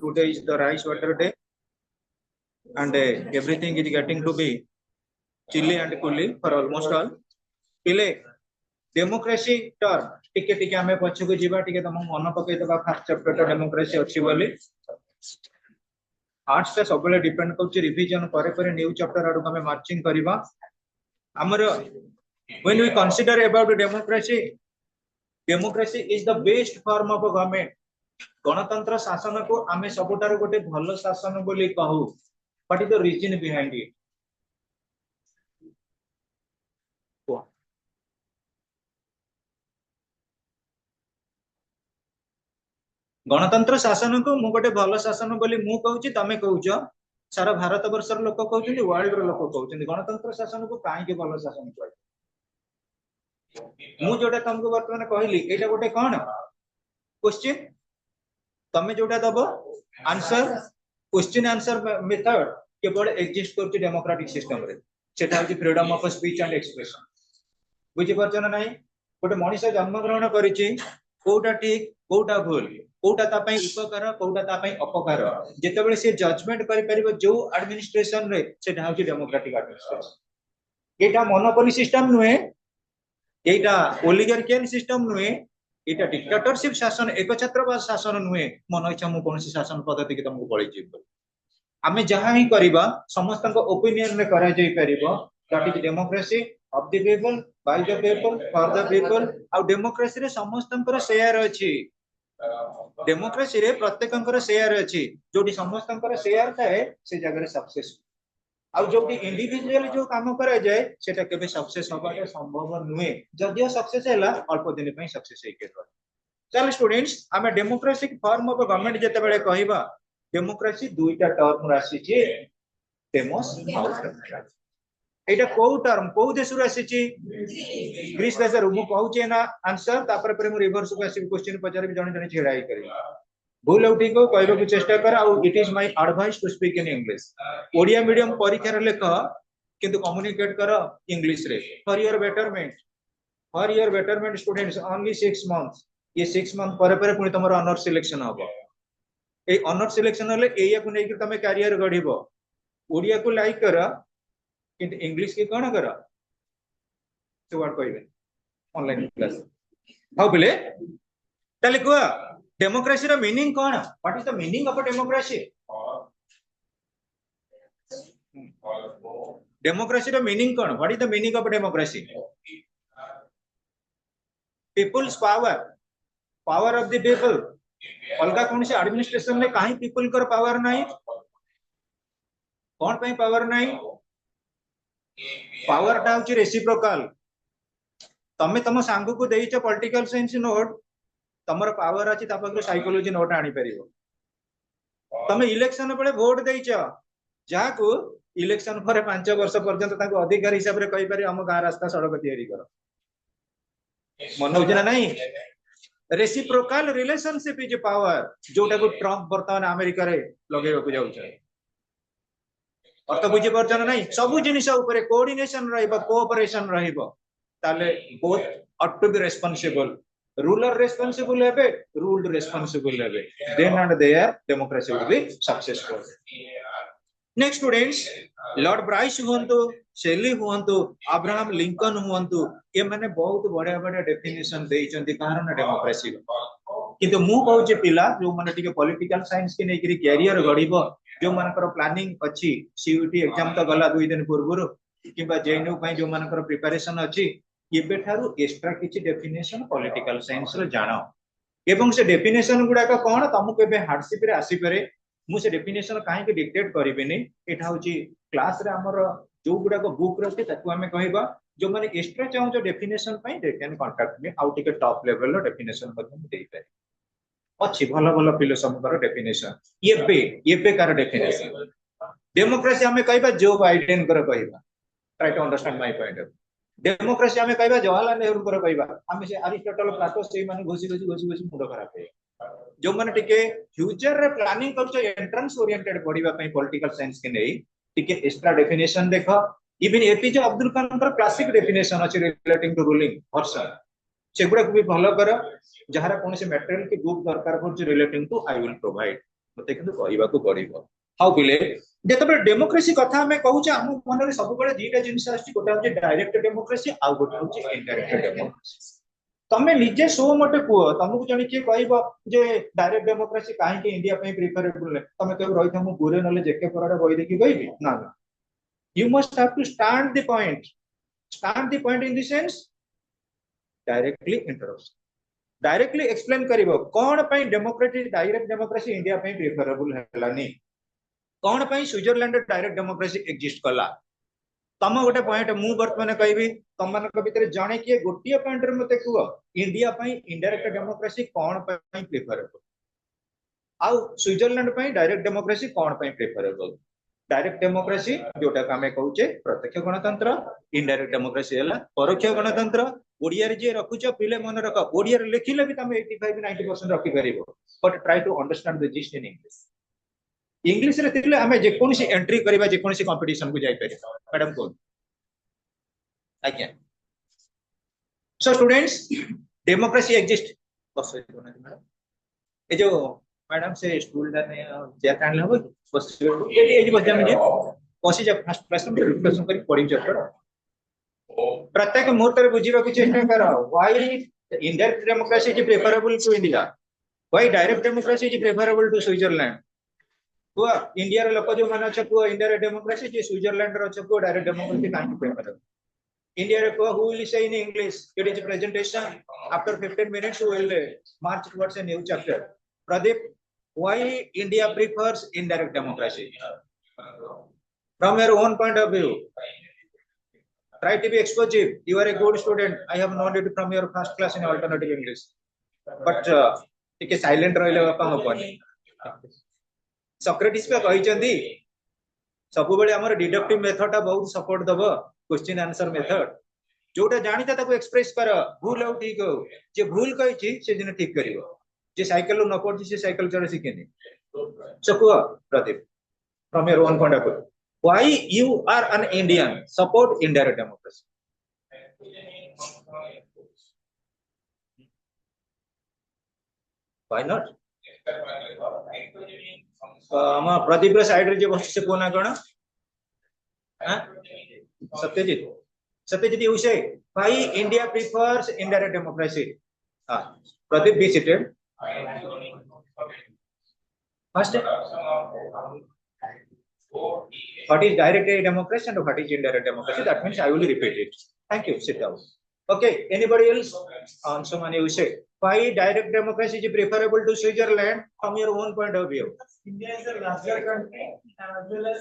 Today is the rice water day, and everything is getting to be chilly and cooling for almost all. Pile democracy term टिके टिके आमे पछको जीवा टिके तम मन पके दबा फर्स्ट चैप्टर तो डेमोक्रेसी अछि बोली आर्ट्स से सबले डिपेंड करछि रिवीजन करे करे न्यू चैप्टर आडू हमें मार्चिंग करबा हमर when we consider about democracy democracy is the best form of government गणतंत्र शासन को आमे सबुटार गोटे भलो शासन बोली कहू what is the reason behind it गणतंत्र शासन को मु गोटे भलो शासन बोली मु कहूची तमे कहूछ सारा भारत वर्षर लोक कहउछन्ती वर्ल्ड रो लोक कहउछन्ती गणतंत्र शासन को काहे के भलो शासन कहै मु जोटा तुमको वर्तमान कहली एटा गोटे कोन क्वेश्चन तमे जोटा दबो आंसर क्वेश्चन आंसर मेथड केवल एग्जिस्ट करछि डेमोक्रेटिक सिस्टम रे सेटा होछि freedom of speech and expression बुझि परछन नाही गोटे मनुष्य जन्म ग्रहण करिछि कोउटा ठीक कोउटा भूल कोउटा ता पई उपकार कोउटा ता पई अपकार जेतेबेले से जजमेंट करि परिबो जो एडमिनिस्ट्रेशन रे सेटा होछि डेमोक्रेटिक एडमिनिस्ट्रेशन एटा मोनोपोली सिस्टम नुहे एटा ओलिगार्कियल सिस्टम नुहे एटा डिक्टेटरशिप शासन एकछत्रवाद शासन नुहे मन इच्छा मु कोनसी शासन पद्धति के तुमको बळै जीव आमे जहां ही करिबा समस्त को ओपिनियन में करा जाई परिबो that is democracy of the people by the people for the people आ डेमोक्रेसी रे समस्तंकर शेयर अछि डेमोक्रेसी रे प्रत्येकंकर शेयर अछि जोटी समस्तंकर शेयर थाए से जगह रे सक्सेस आ जोटी इंडिविजुअल जो काम करा जाए सेटा केबे सक्सेस होबाटे संभव नुहे जदियो सक्सेस हैला अल्प दिन पई सक्सेस हे के चल स्टूडेंट्स हमें डेमोक्रेसी फॉर्म ऑफ गवर्नमेंट जते बेले कहिबा डेमोक्रेसी दुईटा टर्म रासी छी डेमोस हाउस एटा को टर्म को देश रु आसी छी ग्रीस देश रु मु कहूचे ना आंसर तापर पर मु रिवर्स को आसी क्वेश्चन पचार जण जण छेड़ाई करी भूल उठी को कहबो को चेष्टा कर आ it is my advice to speak in English Odia medium परीक्षा रे लेख किंतु कम्युनिकेट कर इंग्लिश रे for your betterment students only 6 months ये 6 मंथ पर पुनी तमरो ऑनर सिलेक्शन हबो ए ऑनर सिलेक्शन होले एया को नै कि तमे करियर गढिबो ओडिया को लाइक कर किंतु इंग्लिश के कोन कर तो वर्ड कहबे ऑनलाइन क्लास हाउ बिले तले को डेमोक्रेसी रो मीनिंग कोन what is the meaning of democracy democracy रो मीनिंग कोन what is the meaning of democracy people's power of the people अलगा कौन से एडमिनिस्ट्रेशन में काहे पीपल कर पावर नहीं कौन पे पावर नहीं पावर टा होची रेसिप्रोकल तमे तम सांग को देइछ पॉलिटिकल साइंस नोट तमर पावर अछि तापर साइकोलॉजी नोट आनी परिबो तमे इलेक्शन बेले वोट देइछ जा को इलेक्शन पर 5 वर्ष पर्यंत ताको अधिकार हिसाब रे कहि पारि हम गां रास्ता सड़क तैयारी करो मन होजना नहीं रेसिप्रोकल रिलेशनशिप इज पावर जोटा को ट्रम्प वर्तमान अमेरिका रे लगेबा को जाउछ अर्थ बुझी परछन नहीं सब जिनिस ऊपर कोऑर्डिनेशन रहइबा कोऑपरेशन रहइबा ताले both ought to be responsible ruler responsible हेबे रूल्ड रेस्पोंसिबल हेबे then and there democracy will be successful next students Lord Bryce हुंतु शेली हुंतु अब्राहम लिंकन हुंतु ये माने बहुत बड़ा बड़ा डेफिनेशन देइचंती कारण डेमोक्रेसी किंतु मु कहूचे पिला जो माने टिके पॉलिटिकल साइंस के नै करी कैरियर गढिबो जो मानकर प्लानिंग अछि सीयूटी एग्जाम तो गला 2 दिन पूर्व किबा जेएनयू पई जो मानकर प्रिपरेशन अछि एबे थारु एक्स्ट्रा किछि डेफिनेशन पॉलिटिकल साइंस रो जानो एवं से डेफिनेशन गुडा का कोन तमु केबे हार्डशिप रे आसी परे मु से डेफिनेशन काहे के डिक्टेट करिबेनी एठा होची क्लास रे हमर जो गुडा को बुक रहते ताकू हमें कहबा जो माने एक्स्ट्रा चाहू जो डेफिनेशन पई they can contact me out टिके टॉप लेवल रो डेफिनेशन मध्ये देई पारे अच्छी भलो भलो फिलोसॉफी कर डेफिनेशन ये पे कर डेफिनेशन डेमोक्रेसी हमें कहबा जो बाइडेन कर कहबा try to understand my point of democracy हमें कहबा जवाहरलाल नेहरू कर कहबा हमें से अरिस्टोटल प्लाटो से माने घोसी मुंड खराब है जो माने टिके फ्यूचर रे प्लानिंग करछो एंट्रेंस ओरिएंटेड पढिबा पई पॉलिटिकल साइंस के नै टिके एक्स्ट्रा डेफिनेशन देखो इवन एपीजे अब्दुल कलाम कर क्लासिक डेफिनेशन अछि रिलेटिंग टू रूलिंग पर्सन सेगुडा को भी भलो कर जहारा कौन से मटेरियल की बुक दरकार पड़छ relating to I will provide मते किंतु कहबाकू पड़िबो हाउ बिले जेतबे डेमोक्रेसी कथा हमें कहूचे हम मन रे सब बळे दीटा जिंस आछि गोटे होचे डायरेक्ट डेमोक्रेसी आ गोटे होचे इनडायरेक्ट डेमोक्रेसी तमे निजे सो मटे कुओ तुमको जणी के कहबो जे डायरेक्ट डेमोक्रेसी काहे के इंडिया पे प्रिफरेबल ले तमे केबे रहि थमु गुरे नले जेके परडा बहि देखि कहबी ना ना you must have to stand the point in the sense directly interrupt directly explain करिवो कोन पई डेमोक्रेटिक डायरेक्ट डेमोक्रेसी इंडिया पे प्रिफरेबल हलानी कोन पई स्विट्जरलैंड डायरेक्ट डेमोक्रेसी एग्जिस्ट कला तम गोटे पॉइंट मु वर्तमान कहबी तम मन को भीतर जाने कि गोटिए पॉइंट रे मते कुओ इंडिया पई इनडायरेक्ट डेमोक्रेसी कोन पई प्रिफरेबल आ स्विट्जरलैंड पई डायरेक्ट डेमोक्रेसी कोन पई प्रिफरेबल डायरेक्ट डेमोक्रेसी जोटा हमें कहूचे प्रत्यक्ष गणतंत्र इनडायरेक्ट डेमोक्रेसी है परोक्ष गणतंत्र ओडिया रे जे रखुच पिले मन रख ओडिया रे लिखिले भी तमे 85-90% रखि परिबो but try to understand the gist in English English रे तिले हमें जे कोनसी एंट्री करबा जे कोनसी कंपटीशन को जाई परिबो मैडम को आज्ञा सो स्टूडेंट्स डेमोक्रेसी एग्जिस्ट बस मैडम ए जो मैडम से स्कूल ने जे कान लेबो बस ए जे बच्चा में बसी जा फर्स्ट क्लास में रिफ्लेक्शन करी पढ़ी चैप्टर प्रत्येक मुहूर्त रे बुझीबा को चेष्टा करो why indirect democracy is preferable to India why direct democracy is preferable to Switzerland को इंडिया रे लोक जो माने छ को इनडायरेक्ट डेमोक्रेसी जे स्विट्जरलैंड रो छ को डायरेक्ट डेमोक्रेसी काहे प्रेफरेबल इंडिया रे को who will say in english it is a presentation after 15 minutes we will march towards a new chapter pradeep why india prefers indirect democracy from your own point of view try to be expositive you are a good student I have known it from your first class in alternative english but टिके silent रहले बापा होपनी Socrates पे कहि चंदी सब बेले हमर deductive method ता बहुत सपोर्ट दबो क्वेश्चन आंसर मेथड जोटा जानिता ताको एक्सप्रेस कर भूल हो ठीक हो जे भूल कहि छी से दिन ठीक करिवो जे साइकिल न पड़छि से साइकिल चढ़े सिकेनी सो को Pradeep from your own point of view why you are an indian support indirect democracy why not हम प्रदीप रे साइड रे जे बस से कोना कोन हां Satyajit Satyajit you say why india prefers indirect democracy हां Pradeep be seated first what is direct democracy and what is indirect democracy that means I will repeat it thank you sit down okay anybody else answer man you say why direct democracy is preferable to Switzerland from your own point of view India is a larger country as well as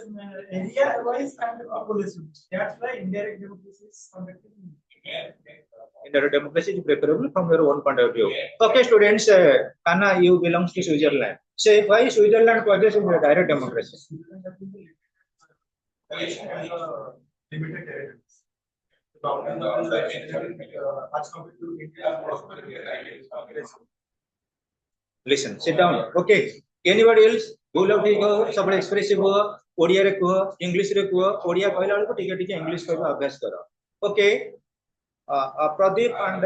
area wise and population that's why indirect democracy is conducted indirect democracy is preferable from your own point of view okay students Anna you belongs to Switzerland say why Switzerland possesses direct democracy limited territories listen sit down okay anybody else who love to go सब expressive हो ओडिया रे को English रे को ओडिया कहला बेलको टिके टिके English कहबा अभ्यास करो okay Pradeep and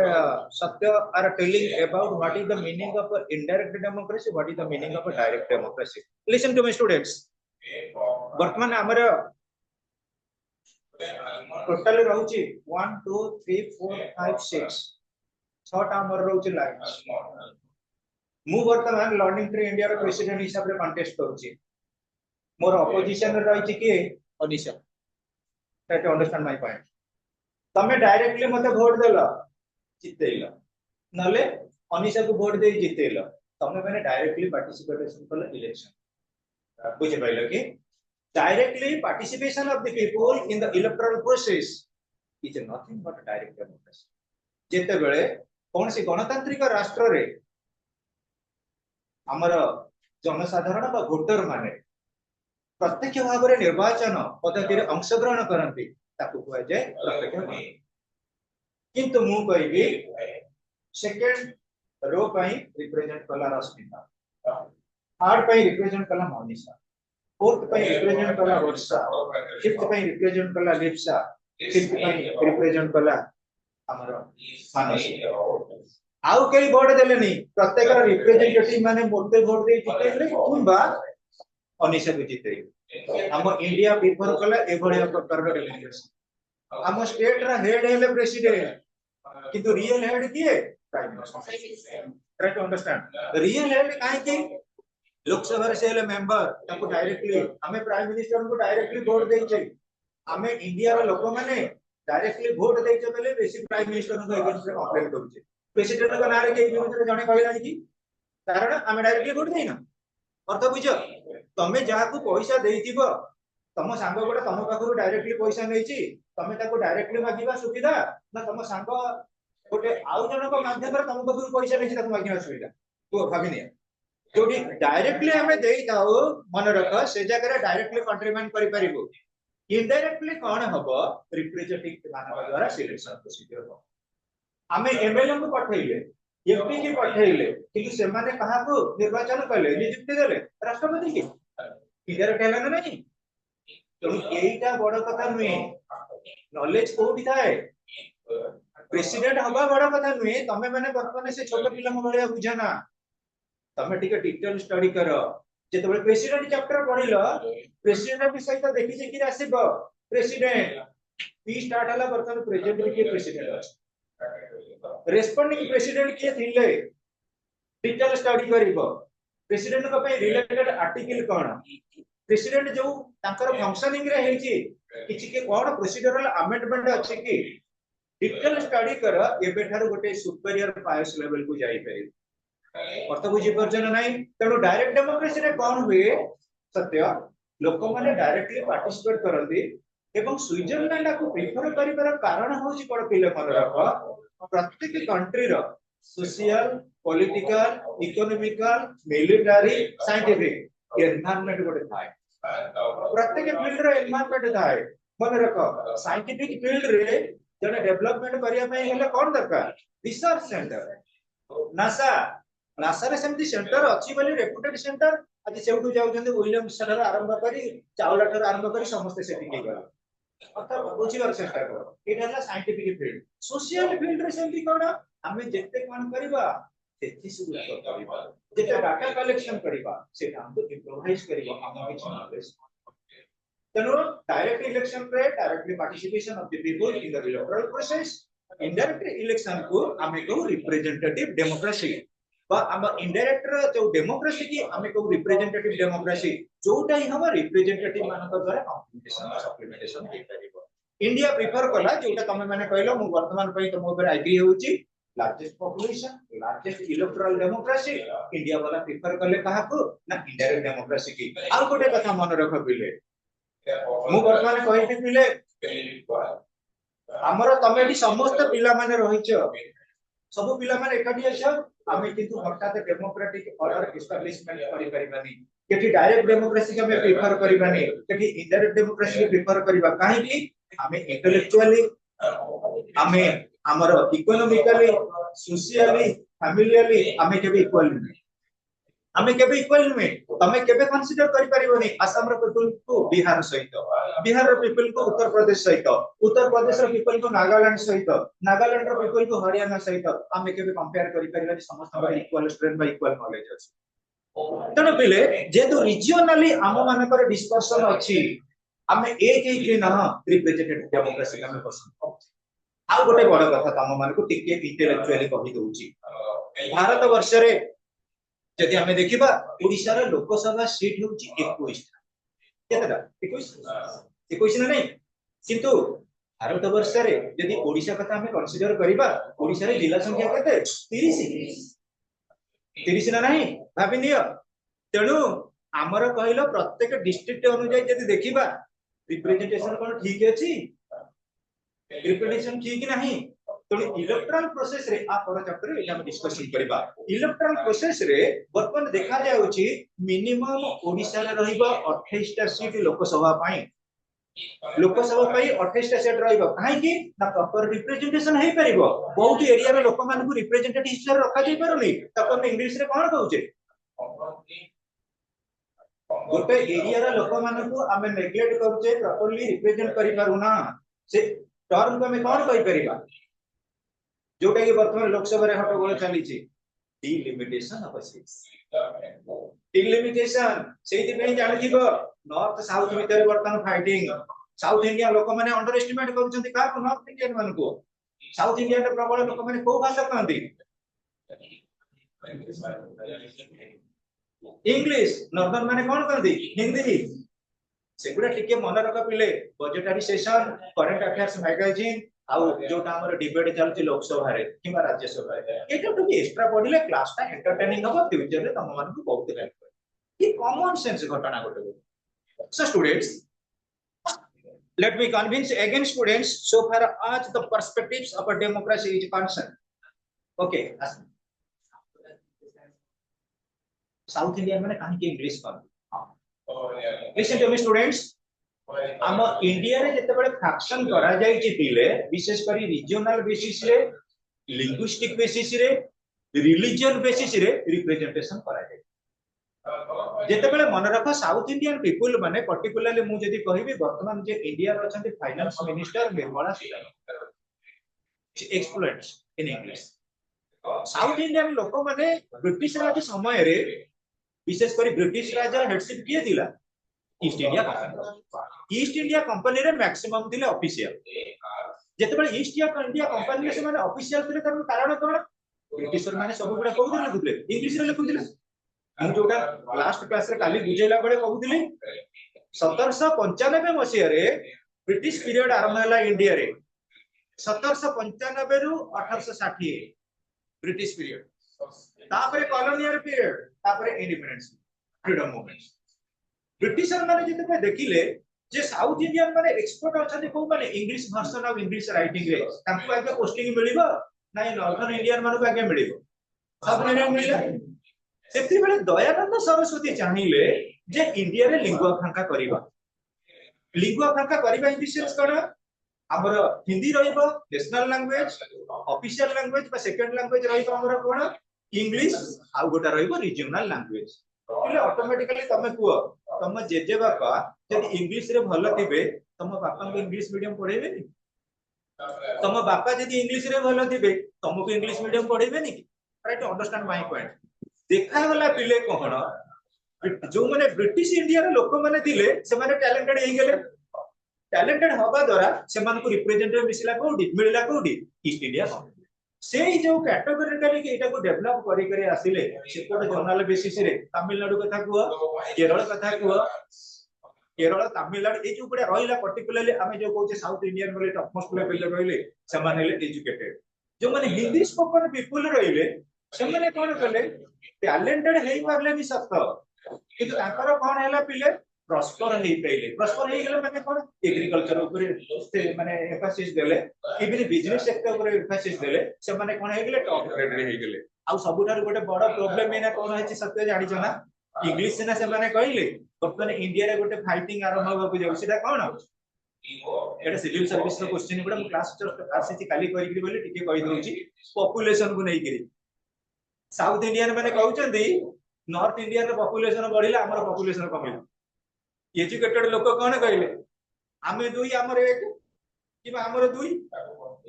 Satya are telling about what is the meaning of indirect democracy, what is the meaning of a direct democracy. Listen to me, students. वर्तमान हमर टोटल रहउची 1 2 3 4 5 6 छटा हमर रहउची लाइन मु वर्तमान लर्निंग ट्री इंडिया रो प्रेसिडेंट हिसाब रे कंटेस्ट करूची मोर अपोजिशन रे रहिची कि Anisha try to understand my point तमे डायरेक्टली मते वोट देला जितेइला नले अनिशा को वोट दे जितेइला तमे माने डायरेक्टली पार्टिसिपेशन कल इलेक्शन बुझे पाइलो कि directly participation of the people in the electoral process is nothing but direct democracy जेते बेले कोन सी गणतांत्रिक राष्ट्र रे हमर जनसाधारण बा वोटर माने प्रत्यक्ष भाव रे निर्वाचन पद्धति रे अंशग्रहण करंती ताकू कहै जे प्रत्यक्ष किंतु मु कहबी सेकंड रो पई रिप्रेजेंट कला रश्मिता थर्ड पई रिप्रेजेंट कला मनीषा फोर्थ पई रिप्रेजेंट कला वर्षा फिफ्थ पई रिप्रेजेंट कला लिप्सा फिफ्थ पई रिप्रेजेंट कला हमर मानसी आउ कई वोट देलेनी प्रत्येक रिप्रेजेंटेटिव माने मोटे वोट दे जितेले किंबा अनिशा को जितेले हम इंडिया प्रिफर कला एभलिया प्रकार डेमोक्रेसी हम स्टेट रा हेड हेले प्रेसिडेंट किंतु रियल हेड किए prime minister try to understand real head काहे कि लोकसभा से हेले मेंबर ताको डायरेक्टली हमें प्राइम मिनिस्टर को डायरेक्टली वोट देइ छै हमें इंडिया रो लोक माने डायरेक्टली वोट देइ छै बेले बेसी प्राइम मिनिस्टर को एगेंस्ट कंप्लेंट करू छै प्रेसिडेंट को नारे के विरोध जने कहला कि कारण हमें डायरेक्टली वोट देइना अर्थ बुझ तमे जाहाकू पैसा देइथिबो तम सांग गोटे तम पाखरु डायरेक्टली पैसा नैछि तमे ताको डायरेक्टली मागिबा सुविधा ना तम सांग गोटे आउ जनक माध्यम रे तम पाखरु पैसा नैछि ताको मागिबा सुविधा तो भाबिनिया जोडी डायरेक्टली हमें देई थाओ मन रख से जगह डायरेक्टली कंट्रीब्यूट करि परिबो इनडायरेक्टली कोन हबो रिप्रेजेंटेटिव मानव द्वारा सिलेक्शन प्रोसीजर हो हमें एमएलए को पठैले एमपी की पठैले किंतु से माने कहा को निर्वाचन कले नियुक्ति देले राष्ट्रपति की इनडायरेक्ट हैला ना नहीं तो एईटा बड़ कथा नुए नॉलेज कोठी थाए प्रेसिडेंट हबा बड़ कथा नुए तमे माने वर्तमान से छोट पिला भलिया बुझाना तमे टिके डिटेल स्टडी करो जेतबे प्रेसिडेंट चैप्टर पढिलो प्रेसिडेंट विषय तो देखि जे कि आसीबो प्रेसिडेंट पी स्टार्ट हला वर्तमान प्रेजेंट के प्रेसिडेंट अछि रेस्पोंडिंग प्रेसिडेंट के थिले डिटेल स्टडी करिवो प्रेसिडेंट को पे रिलेटेड आर्टिकल कोन प्रेसिडेंट जो ताकर फंक्शनिंग रे हेछि किछि के कोन प्रोसीजरल अमेंडमेंट अछि कि डिटेल स्टडी कर एबे थार गोटे सुपीरियर पायस लेवल को जाई परि अर्थ बुझी परजन नाही तेणु डायरेक्ट डेमोक्रेसी रे कोन हुए सत्य लोक माने डायरेक्टली पार्टिसिपेट करନ୍ତି एवं स्विट्जरलैंड को प्रिफर करिवार कारण होछि कोन पिले मन रख प्रत्येक कंट्री रो social political economical military scientific environment गोटे थाए प्रत्येक फील्ड रो एनवायरनमेंट थाए मन रख साइंटिफिक फील्ड रे जने डेवलपमेंट करिया पई हेले कोन दरकार रिसर्च सेंटर नासा नासा रे सेमती सेंटर अछि बोली रेपुटेड सेंटर आज सेउटु जाउछन्ते विलियम्स ठार आरंभ करी चावला ठार आरंभ करी समस्त सेटिंग के गला अर्थात बुझिबार चेष्टा करो एटा हला साइंटिफिक फील्ड सोशल फील्ड रे सेमती कोन हमें जेते कोन करबा तेति सुगुला करबा जेते डाटा कलेक्शन करबा सेटा हमको इम्प्रोवाइज करबा हम किछ नॉलेज तेनो डायरेक्ट इलेक्शन रे directly participation of the people in the electoral process indirect election को हमें को रिप्रेजेंटेटिव डेमोक्रेसी बा हम इनडायरेक्ट जो डेमोक्रेसी की हमें को रिप्रेजेंटेटिव डेमोक्रेसी जोटा ही हम रिप्रेजेंटेटिव मानक द्वारा कॉम्पिटिशन सप्लीमेंटेशन दे परिबो इंडिया प्रिफर कला जोटा तमे माने कहलो मु वर्तमान पई तुम ऊपर एग्री होउची largest population largest electoral democracy India वाला प्रिफर करले कहा को ना इनडायरेक्ट डेमोक्रेसी की आ गोटे कथा मन रख बिले मु वर्तमान कहि पिले हमर तमे भी समस्त पिला माने रहिछ सब पिला माने एकाठी अछ हमें किंतु हठात डेमोक्रेटिक ऑर्डर एस्टैब्लिशमेंट करि परिबानी केठी डायरेक्ट डेमोक्रेसी के हमें प्रिफर परिबानी केठी इनडायरेक्ट डेमोक्रेसी के प्रिफर परिबा काहे कि हमें इंटेलेक्चुअली हमें हमर इकोनॉमिकली सोशली फैमिलियली हमें के भी इक्वल नहीं हमें के भी इक्वल नहीं तमे केबे कंसीडर करि परिबोनी असम रो पीपल को बिहार सहित बिहार रो पीपल को उत्तर प्रदेश सहित उत्तर प्रदेश रो पीपल को नागालैंड सहित नागालैंड रो पीपल को हरियाणा सहित हमें केबे कंपेयर करि परिबा समस्त बा इक्वल स्ट्रेंथ बा इक्वल नॉलेज अछि तनो पिले जेतु रीजनली हम मानकर डिस्कशन अछि हमें एक ना रिप्रेजेंटेटिव डेमोक्रेसी हमें पसंद आ गोटे बड़ कथा तम मान को टिके इंटेलेक्चुअली कहि दउची भारत वर्ष रे यदि हमें देखिबा ओडिसा रे लोकसभा सीट होउची 21 केतरा 21 ना नहीं किंतु भारत वर्ष रे यदि ओडिसा कथा हमें कंसीडर करिबा ओडिसा रे जिला संख्या केते 30 ना नहीं भाबि नियो तेनु हमर कहलो प्रत्येक डिस्ट्रिक्ट अनुसार यदि देखिबा रिप्रेजेंटेशन कोन ठीक अछि रिप्रेजेंटेशन ठीक नहीं तो इलेक्टोरल प्रोसेस रे आ पर चैप्टर एटा हम डिस्कशन करबा इलेक्टोरल प्रोसेस रे वर्तमान देखा जाउची मिनिमम ओडिसा रे रहइबा 28 टा सीट लोकसभा पई 28 टा सीट रहइबा काहे कि ना प्रॉपर रिप्रेजेंटेशन हे परिबो बहुत एरिया रे लोक मान को रिप्रेजेंटेटिव हिसाब रखा जाई परनी तब हम इंग्लिश रे कोन कहउचे गोटे एरिया रे लोक मान को हमें नेग्लेक्ट करछे प्रॉपर्ली रिप्रेजेंट करि पारुना से टर्म को हमें कोन कहि परिबा जोटा कि वर्तमान लोकसभा रे हट्टगोल चली डिलिमिटेशन ऑफ सीट्स डिलिमिटेशन सेहि पे जानिथिबो नॉर्थ साउथ भीतर वर्तमान फाइटिंग साउथ इंडिया लोक माने अंडर एस्टिमेट करूछंती का नॉर्थ इंडियन मान को साउथ इंडिया रे प्रबल लोक माने को भाषा कहंती इंग्लिश नॉर्दर्न माने कोन कहंती हिंदी सेगुडा टिके मन रख पिले budgetary session current affairs magazine आउ जोटा हमर डिबेट चलती लोकसभा रे किबा राज्यसभा रे एटा टू एक्स्ट्रा पढिले क्लास ता एंटरटेनिंग हो फ्यूचर रे तम मान को बहुत हेल्प ये कॉमन सेंस घटना घटे so students let me convince again students so far as the perspectives of a democracy is concerned okay south India माने काहे के इंग्लिश कर listen to me students हम इंडिया रे जते बडे फ्रैक्शन करा जाई छि पिले विशेष करी रीजनल बेसिस रे लिंग्विस्टिक बेसिस रे रिलीजन बेसिस रे रिप्रेजेंटेशन करा जाई जते बडे मन रख साउथ इंडियन पीपल माने पर्टिकुलरली मु जदी कहिबी वर्तमान जे इंडिया रे अछंती finance minister Nirmala Sitharaman explains in English south Indian लोक माने ब्रिटिश राज समय रे विशेष करी ब्रिटिश राजा हेडशिप किए थिला ईस्ट इंडिया कंपनी रे मैक्सिमम थिले ऑफिशियल जते बडे ईस्ट इंडिया कंपनी रे से माने ऑफिशियल थिले तर कारण कोन ब्रिटिशर माने सब गुडा कहू दिले इंग्लिश रे लिखु दिले हम जोटा लास्ट क्लास रे काली बुझेला बडे कहू दिले 1795 मसिया रे ब्रिटिश पीरियड आरंभ होला इंडिया रे 1795 रु 1860 ब्रिटिश पीरियड तापरे कॉलोनियल पीरियड तापरे इंडिपेंडेंस फ्रीडम मूवमेंट ब्रिटिशर माने जते पे देखिले जे साउथ इंडियन माने एक्सपर्ट अछन को माने English version of English writing रे तांको आगे पोस्टिंग मिलिबो नाही नॉर्दर्न इंडियन मानको आगे मिलिबो सब इंडियन मिलिला सेति बेले दयानंद सरस्वती चाहिले जे इंडिया रे लिंगुआ फ्रांका करबा इन सेंस कोन हमर हिंदी रहिबो नेशनल लैंग्वेज ऑफिशियल लैंग्वेज बा सेकंड लैंग्वेज रहिबो हमर कोन इंग्लिश आ गोटा रहिबो रीजनल लैंग्वेज એટલે ऑटोमेटिकली तमे कुओ तम जेजे बापा जदि इंग्लिश रे भलो थिबे तम बापा को इंग्लिश मीडियम पढेबे नी तम बापा जदि इंग्लिश रे भलो थिबे तमको इंग्लिश मीडियम पढेबे नी try to understand my point देखा गला पिले कोन जो माने ब्रिटिश इंडिया रे लोक माने थिले से माने टैलेंटेड हे गेले टैलेंटेड होबा द्वारा से मान को रिप्रेजेंटेटिव मिसिला कोडी मिलला कोडी ईस्ट इंडिया से जो कैटेगोरिकली के एटा को डेवलप करी करी आसिले सेपट जर्नल बेसिस रे तमिलनाडु कथा को केरल कथा को केरल तमिलनाडु ए जो बडे रहिला पर्टिकुलरली हमें जो कहूचे साउथ इंडियन बोले टॉप मोस्ट लेवल रहिले से माने एजुकेटेड जो माने हिंदी स्पोकन पीपल रहिले से माने कोन कले टैलेंटेड हेई परले भी सत्य किंतु ताकर कोन हैला पिले प्रॉस्पर हेई पहिले प्रॉस्पर हेई गेले माने कोन एग्रीकल्चर ऊपर से माने एम्फासिस देले इवन बिजनेस सेक्टर ऊपर एम्फासिस देले से माने कोन हेई गेले टॉप ग्रेड रे हेई गेले आ सबुठार गोटे बड़ प्रॉब्लम एना कोन है सत्य जानि छ ना इंग्लिश से ना से माने कहले बर्तमान इंडिया रे गोटे फाइटिंग आरंभ होबा को जाउ सेटा कोन एटा सिविल सर्विस रो क्वेश्चन गुडा क्लास आसी काली करी करी बोले टिके कहि दउची पॉपुलेशन को नै करी साउथ इंडियन माने कहउचंदी नॉर्थ इंडिया रो पॉपुलेशन बढ़िला हमर पॉपुलेशन कमिला एजुकेटेड लोक कोन कहले आमे दुई हमर एक किबा हमर दुई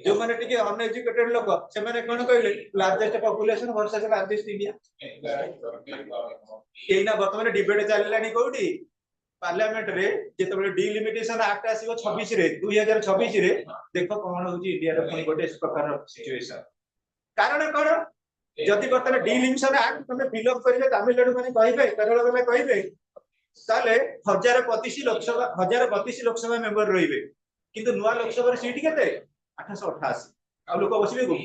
जो माने टिके अनएजुकेटेड लोक से माने कोन कहले largest population versus largest India एना वर्तमान डिबेट चललानी कोठी पार्लियामेंट रे जेते बले डिलिमिटेशन एक्ट आसीबो 26 रे 2026 रे देखो कोन होची इंडिया रे कोनी गोटे प्रकार सिचुएशन कारण कोन जदि वर्तमान डिलिमिटेशन एक्ट तमे फिल अप करिले तमिलनाडु माने कहिबे केरल माने कहिबे ताले 1032 लोकसभा मेंबर रहिबे किंतु नुवा लोकसभा सीट केते 888 आ लोक बसिबे को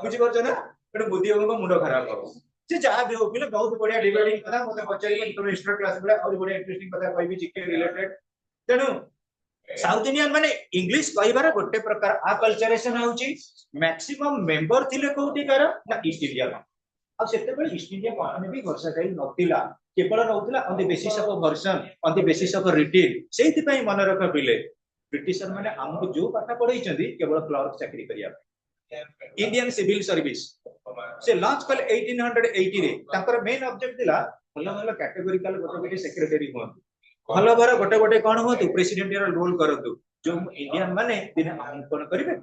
बुझि परछ ना एटा बुद्धि को मुंड खराब हो जे जहा भी हो पिले बहुत बढ़िया डिबेटिंग करा मते पचारिबे तुम हिस्ट्री क्लास बडा और बढ़िया इंटरेस्टिंग कथा कहबी जीके रिलेटेड तेनु साउथ इंडियन माने इंग्लिश कहिबार गोटे प्रकार आ कल्चरेशन होउची मैक्सिमम मेंबर थिले कोठी कर ना ईस्ट इंडिया आ सेते बेले ईस्ट इंडिया कंपनी भी वर्साटाइल नथिला केवल रहउतला on the basis of version on the basis of retail सेति पई मन रख पिले ब्रिटिशर माने हमको जो पाठ पढै छथि केवल क्लर्क चाकरी करिया इंडियन सिविल सर्विस से लॉन्च कल 1880 रे ताकर मेन ऑब्जेक्ट दिला भलो भलो कैटेगोरिकल गोटे सेक्रेटरी हो भलो भलो गोटे गोटे कोन हो प्रेसिडेंट रो रोल करतु जो इंडियन माने दिन आमंत्रण करिवे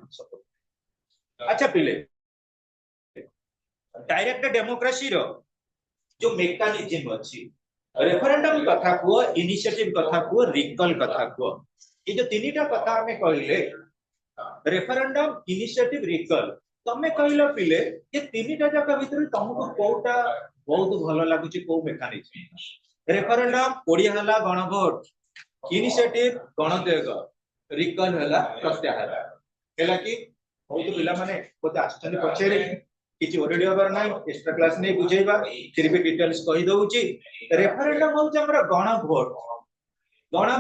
अच्छा पिले डायरेक्ट डेमोक्रेसी रो जो मेकानिज्म अछि रेफरेंडम कथा को इनिशिएटिव कथा को रिकॉल कथा को ये जो तीनटा कथा हमें कहले रेफरेंडम इनिशिएटिव रिकॉल तमे कहलो पिले ये तीनटा जका भीतर तुमको कोटा बहुत भलो लागुची को मेकानिज्म रेफरेंडम ओडिया हला गण वोट इनिशिएटिव गणदेग रिकॉल हला प्रत्याहार हैला कि बहुत पिला माने बोते आछन पछेरे किछि ऑलरेडी ओवर नाही एक्स्ट्रा क्लास नै बुझेबा फिर भी डिटेल्स कहि दउची रेफरेंडम हो हमर गण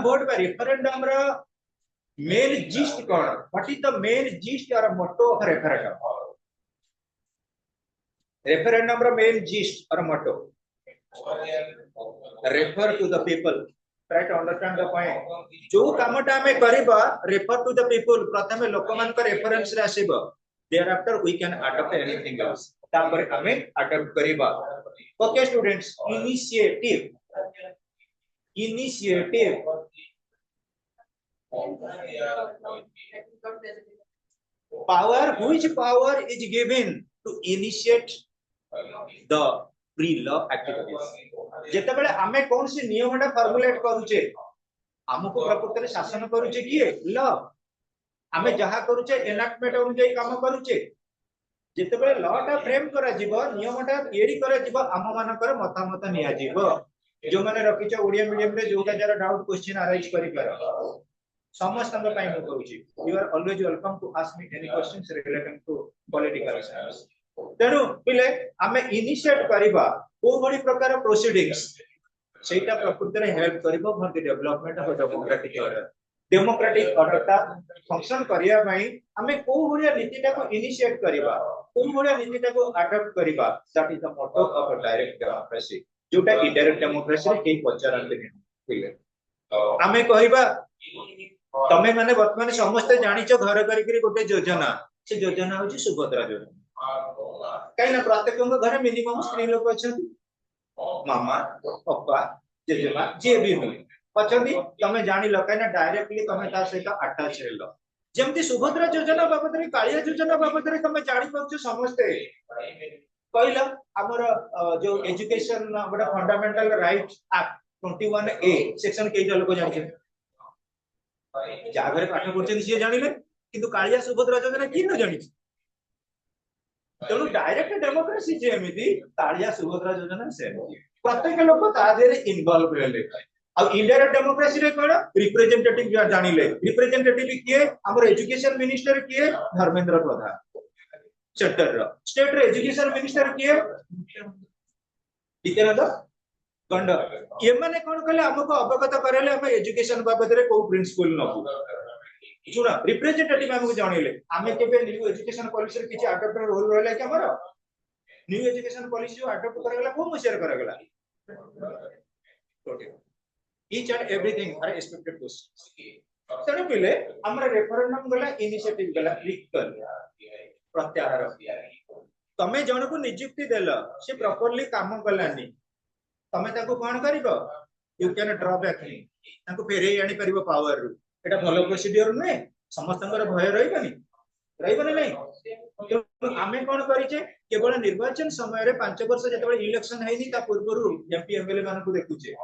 वोट बा रेफरेंडम रो मेन जिस्ट कोन what is the main gist और मोटो ऑफ रेफरेंडम रेफरेंडम रो मेन जिस्ट और motto refer to the people try to understand the point जो कामटा हमें करिबा refer to the people प्रथमे लोकमान का रेफरेंस रे आसीबो thereafter we can adopt anything else तापर हमें adopt करिबा okay students initiative power which power is given to initiate the pre-law activities जेतेबेले हमें कौन सी नियमटा फॉर्मुलेट करूचे हमको प्रकृति रे शासन करूचे किए लॉ हमें जहा करूचे एनएक्टमेंट अनुसार काम करूचे जेतेबेले लॉटा फ्रेम करा जीवो नियमटा एडी करा जीवो हम मानकर मतामत निया जीवो जो माने रखिछ ओडिया मीडियम रे जोटा जरा डाउट क्वेश्चन अराइज करि कर समस्त हम पाई मु कहूची you are always welcome to ask me any questions related to political science तेनु पिले हमें इनिशिएट करिबा को बड़ी प्रकार प्रोसीडिंग्स सेटा प्रकृति रे हेल्प करिबो for the development of democratic order ता फंक्शन करिया पई हमें को बड़िया नीतिटा को इनिशिएट करिबा को बड़िया नीतिटा को अडॉप्ट करिबा that is the motto of direct democracy जोटा इनडायरेक्ट डेमोक्रेसी रे के पचारंते पिले हमें कहिबा तमे माने वर्तमान समस्त जानिचो घर करी गोटे योजना से योजना होची सुभद्रा योजना कहीं ना प्रत्येक घर मिनिमम स्त्री लोग अच्छा मामा पप्पा जेजेमा जे भी हो अच्छा तमे जानी लो कहीं ना डायरेक्टली तमे ता सहित अटैच हेलो जेमती सुभद्रा योजना बाबद रे कालिया योजना बाबद रे तमे जानि पछ समस्त कहला हमर जो एजुकेशन बड़ा fundamental right act 21A section के लोग जानि जा घरे पाठ पढछन से जानिले किंतु कालिया सुभद्रा योजना की न जानि तेणु डायरेक्ट डेमोक्रेसी जेमिति कालिया सुभद्रा योजना से प्रत्येक लोक ता देरे इन्वॉल्व हेले अब इनडायरेक्ट डेमोक्रेसी रे कोन रिप्रेजेंटेटिव जानिले रिप्रेजेंटेटिव किए हमर एजुकेशन मिनिस्टर किए धर्मेंद्र प्रधान सेंटर रो स्टेट रे एजुकेशन मिनिस्टर किए नित्यानंद गंड ये माने कोन कहले हमको अवगत करेले हम एजुकेशन बाबत रे को प्रिंसिपल नबु सुना रिप्रेजेंटेटिव हमको जानिले हमें केबे न्यू एजुकेशन पॉलिसी रे किछि अडॉप्टर रोल रहला कि हमर न्यू एजुकेशन पॉलिसी जो अडॉप्ट करगला को share करगला each and everything are expected questions तने पहले हमर रेफरेंडम गला इनिशिएटिव गला रिकॉल प्रत्याहार तमे जण को नियुक्ति देला से प्रॉपर्ली काम कलानी तमे ताको कोन करिवो यू कैन ड्रॉ बैक नी ताको फेरे आनी परिबो पावर रु एटा भलो प्रोसीजर नै समस्तंकर भय रहिबनी नै आमे कोन करिचे केवल निर्वाचन समय रे 5 वर्ष जेतबे इलेक्शन हेनी ता पूर्वरु एमपी एमएलए मान को देखुचे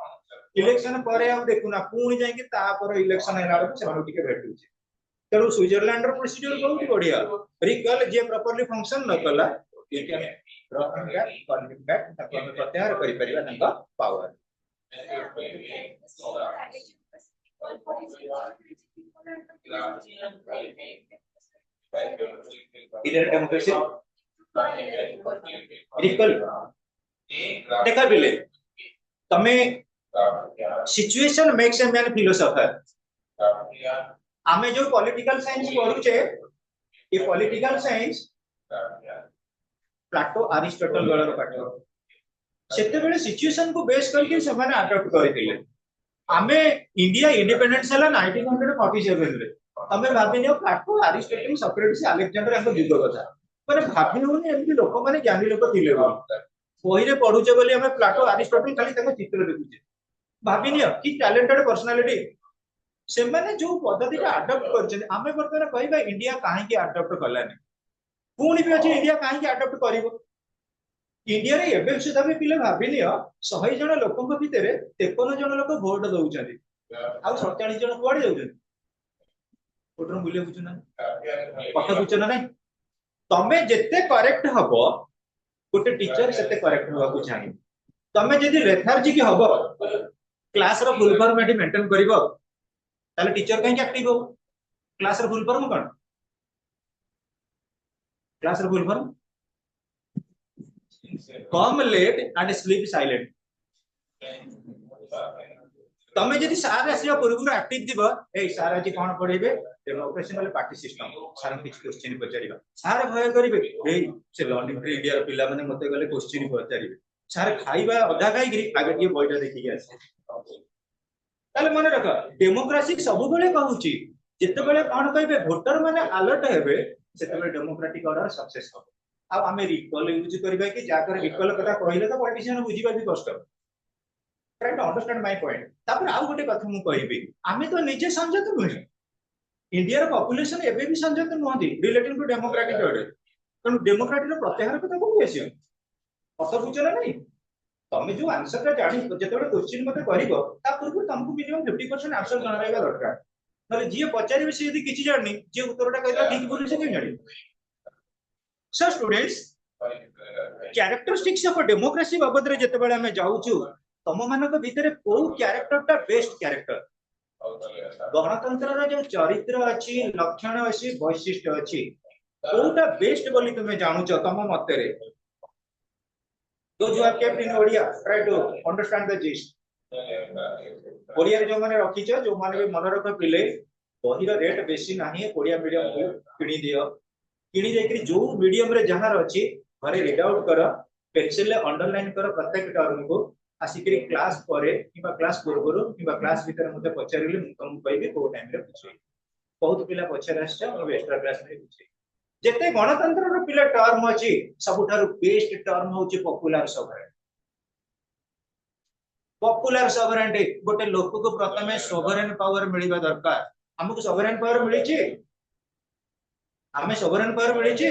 इलेक्शन परे हम देखुना पुणी जाय कि ता पर इलेक्शन हैला से मानु टिके भेटुचे तेरो स्विट्जरलैंड रो प्रोसीजर बहुत बढ़िया रिकॉल जे प्रॉपर्ली फंक्शन न कला you can draw back call back ताको हम प्रत्याहार करि परिबा नंगा पावर इधर डेमोक्रेसी रिकॉल देखा बिले तमे situation makes a man philosopher आमे जो पॉलिटिकल साइंस पढुचे ये पॉलिटिकल साइंस प्लेटो अरिस्टोटल गलर पाठ सेते बेले सिचुएशन को बेस करके समान अडॉप्ट करथिले आमे इंडिया इंडिपेंडेंस हला 1947 रे तमे भाबिनियो प्लेटो अरिस्टोटल सोक्रेटिस अलेक्जेंडर हमको युग कथा माने भाबिनोनी एमती लोक माने ज्ञानी लोक थिले बही रे पढुचे बोली हमें प्लेटो अरिस्टोटल खाली तक चित्र देखुचे भाबिनियो कि टैलेंटेड पर्सनालिटी से माने जो पद्धति का अडॉप्ट करछन आमे बर्तमान कहबा इंडिया काहे के अडॉप्ट कलानी पुणी भी अच्छे इंडिया कहीं अडप्ट कर इंडिया रे एबे सुधा भी पिले भाबिनी 100 जन लोकन भितर 53 जन लोक भोट दउछन आ 47 जन कुआडे जाउछन भोटर बुले बुझुना कथा बुझुना नहीं तमे जेते करेक्ट हबो गोटे टीचर सेते करेक्ट होबा को चाहिए तमे जदी लेथार्जी की हबो क्लास रो फुल फॉर्म एटी मेंटेन करिवो ताले टीचर कहीं एक्टिव हो क्लास रो फुल फॉर्म कोन क्लास रो full form come late and sleep silent तमे जदी सार आसिया पूर्व एक्टिव दिबो ए सार आज कोन पढेबे डेमोक्रेसी वाले पार्टी सिस्टम सार किछ क्वेश्चन पचारिबा सार भय करिवे ए से लर्निंग फ्री इंडिया रो पिला माने मते गले क्वेश्चन पचारिबे सार खाइबा अधा खाइ गिरी आगे ये बॉयटा देखि आसे ताले मन रख डेमोक्रेसी सब बेले कहूची जेते बेले कोन कहबे वोटर माने अलर्ट हेबे सेते बेले डेमोक्रेटिक ऑर्डर सक्सेस हो अब हमें रिकॉल यूज करबा कि जाकर रिकॉल कथा कहिले तो पॉलिटिशियन बुझिबा भी कष्ट try to understand my point तापर आउ गोटे कथा मु कहबी आमे तो निजे संजत नुहे इंडिया रो पॉपुलेशन एबे भी संजत नहदी रिलेटिंग टू डेमोक्रेटिक ऑर्डर तनु डेमोक्रेटिक रो प्रत्याहार कथा कोन आसी अर्थ बुझला नहीं तमे जो आंसर ता जानि जेतबे क्वेश्चन मते करिवो ता पूर्व तुमको मिनिमम 50% आंसर जणाइबा दरकार नले जे पचारिबे से यदि किछि जानि जे उत्तरटा कहला ठीक बोली से के जानि so students characteristics of democracy बाबद रे जेते बेले हमें जाउछु तम मानक भीतर को कैरेक्टरटा बेस्ट कैरेक्टर गणतंत्र रो जो चरित्र अछि लक्षण अछि वैशिष्ट्य अछि कोटा बेस्ट बोली तुमे जानुचो तम मते रे those who have kept in Odia try to understand the gist Odia रे जो माने रखिचो जो माने भी मन रख पिले बहिर रेट बेसी नाही ओडिया मीडियम को किनी दियो किनी देकरी जो मीडियम रे जहार अछि घरे रीड आउट कर पेंसिल ले अंडरलाइन कर प्रत्येक टर्म को आसिकरी क्लास परे किबा क्लास पूर्वरो किबा क्लास भीतर मते पचारिले मु तुम कहबी को टाइम रे पूछे बहुत पिला पचार आछे हम एक्स्ट्रा क्लास रे पूछे जेते गणतंत्र रो पिला टर्म अछि सबुठारु बेस्ट टर्म होची पॉपुलर सॉवरेंटी गोटे लोक को प्रथमे सोवरेन पावर मिलिबा दरकार हमको सोवरेन पावर मिली छी हमें सोवरेन पावर मिली छी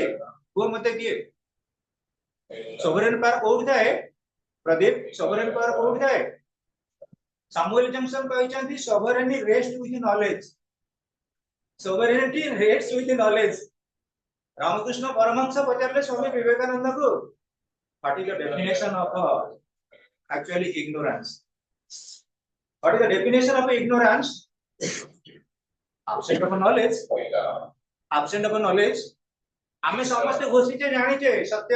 वो मते किए सोवरेन पावर कोड थाए प्रदीप सोवरेन पावर कोड थाए सैमुअल जॉनसन कहचंती sovereignty rest with knowledge sovereignty rest with knowledge Ramakrishna Paramahamsa पचारले स्वामी विवेकानंद को what is the definition of actually ignorance what is the definition of ignorance absent of knowledge हमें समस्त घोषित जानी छे सत्य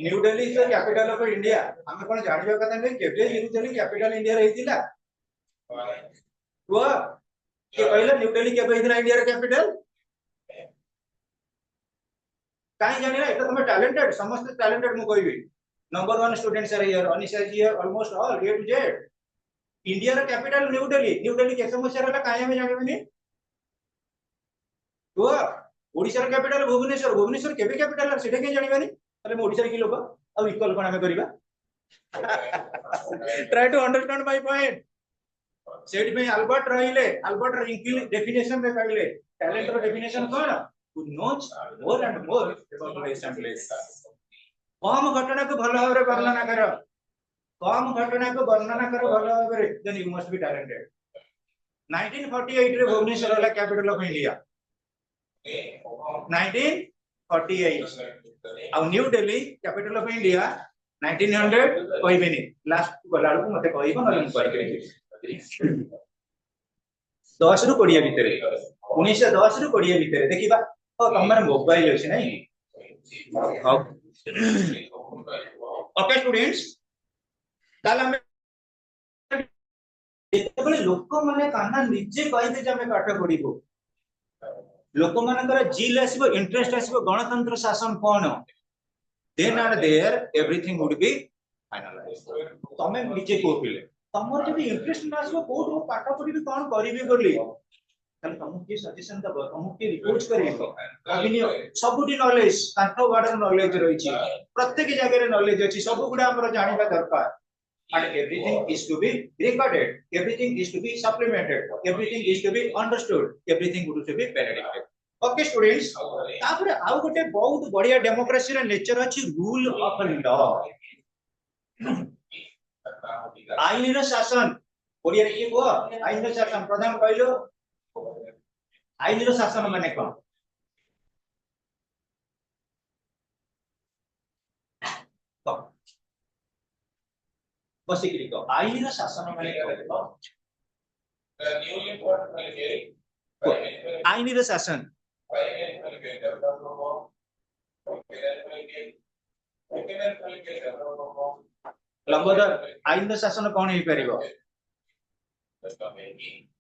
new Delhi is the capital of India हमें कोन जानिबा कथा नै केबे न्यू दिल्ली कैपिटल इंडिया रहितिला वो के कहला न्यू दिल्ली केबे हिला इंडिया रे कैपिटल काई जानि ना एटा तुम टैलेंटेड समस्त टैलेंटेड मु कहबी Number 1 students are here. Anisha is here. Almost all A to Z. India रा capital New Delhi. New Delhi कैसे समस्या रहला काहे में जाने बनी? तो ओडिशा रा capital भुवनेश्वर. भुवनेश्वर केबे capital है सेटा के जानि बनी? अरे ओडिशा रे की लोक अब इक्वल कोन हमें करिबा? Try to understand my point. Set में अल्बर्ट रहिले. अल्बर्ट रिंकिल definition में कहले. Talent रा definition cone? Who knows more and more about place and place. कम घटना को भलो भाबरे वर्णना करो कम घटना को वर्णना करो भलो भाबरे then you must be talented 1948 रे भुवनेश्वर वाला कैपिटल ऑफ इंडिया 1948 अब New Delhi capital of India 1900 कहबेनी लास्ट गलाड़ को मते कहबो न हम कहि 10 रु 20 भीतर 1910 रु 20 भीतर देखिबा ओ तमर मोबाइल अछि नै हाउ ओके स्टूडेंट्स ताला में जेतेबेले लोक माने काना निजे कहिते जे हमें पाठ पढिबो लोक मानकर जील आसीबो इंटरेस्ट आसीबो गणतंत्र शासन कोन then and there everything would be finalised तमे निजे को पिले तमर जदी इंटरेस्ट न आसीबो कोड पाठ पढिबी कोन करिबी बोली तम तुमको की सजेशन दबो तुमको की रिपोर्ट करिबो अभिनियो सबुडी नॉलेज कांठो गार्डन नॉलेज रही छी प्रत्येक जगह रे नॉलेज अछि सब गुडा हमर जानिबा दरकार and everything is to be recorded everything is to be supplemented everything is to be understood everything would to be benedicated okay students तापर आउ गोटे बहुत बढ़िया डेमोक्रेसी रे नेचर अछि रूल ऑफ लॉ आईन रो शासन ओडिया रे की को आईन रो शासन प्रधान कहलो आईन रो शासन माने कोन बसिकरी को आईन रो शासन माने कोन आईन रो शासन लंबोदर आईन रो शासन कोन हे परिबो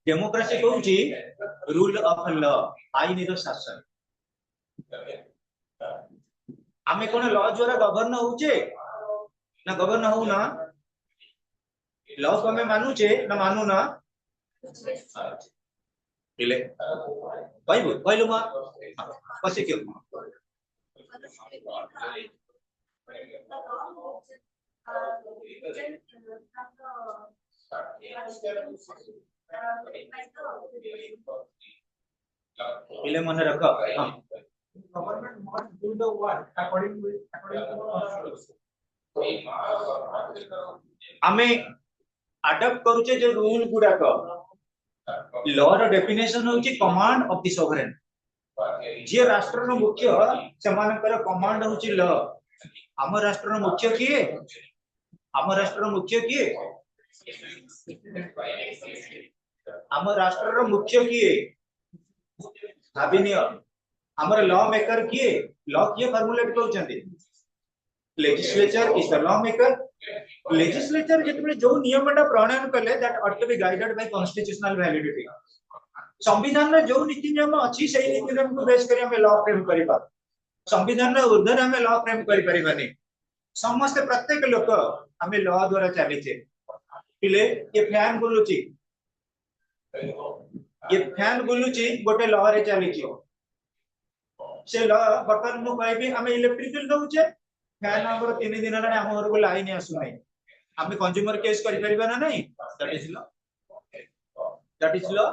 डेमोक्रेसी कहूची रूल ऑफ लॉ आईन रो शासन आमे कोन लॉ द्वारा गवर्न होउचे ना गवर्न हो ना लॉ को हमें मानुचे ना मानु ना इले कहलु मा पछे के इले मन रख हां Government must do the work according to आमे अडॉप्ट करूचे जे रूल गुडा को लॉ रो डेफिनेशन होची कमांड ऑफ द सोवरेन जे राष्ट्र रो मुख्य समानकर कमांड होची लॉ हम राष्ट्र रो मुख्य किए हम राष्ट्र रो मुख्य किए हम राष्ट्र रो मुख्य किए भाबिनियो हमर लॉ मेकर किए लॉ किए फॉर्मुलेट करछंती legislature is the law maker legislature जेतबे जो नियमटा प्रणयन करले that ought to be guided by constitutional validity संविधान रे जो नीति नियम अछि सेही नीति नियम को बेस करी हम लॉ फ्रेम करिबा संविधान रे ऊर्ध्वर हम लॉ फ्रेम करि परिबानी समस्त प्रत्येक लोक हम लॉ द्वारा चलीचे पिले ये फैन बुलुची गोटे लॉ रे चलीची से लॉ बटन मु कहबी हम इलेक्ट्रिक बिल दउचे फैन हमर 3 दिन रे हम घर को लाइन आसु नै हम कंज्यूमर केस करि परिबा ना नहीं दैट इज लॉ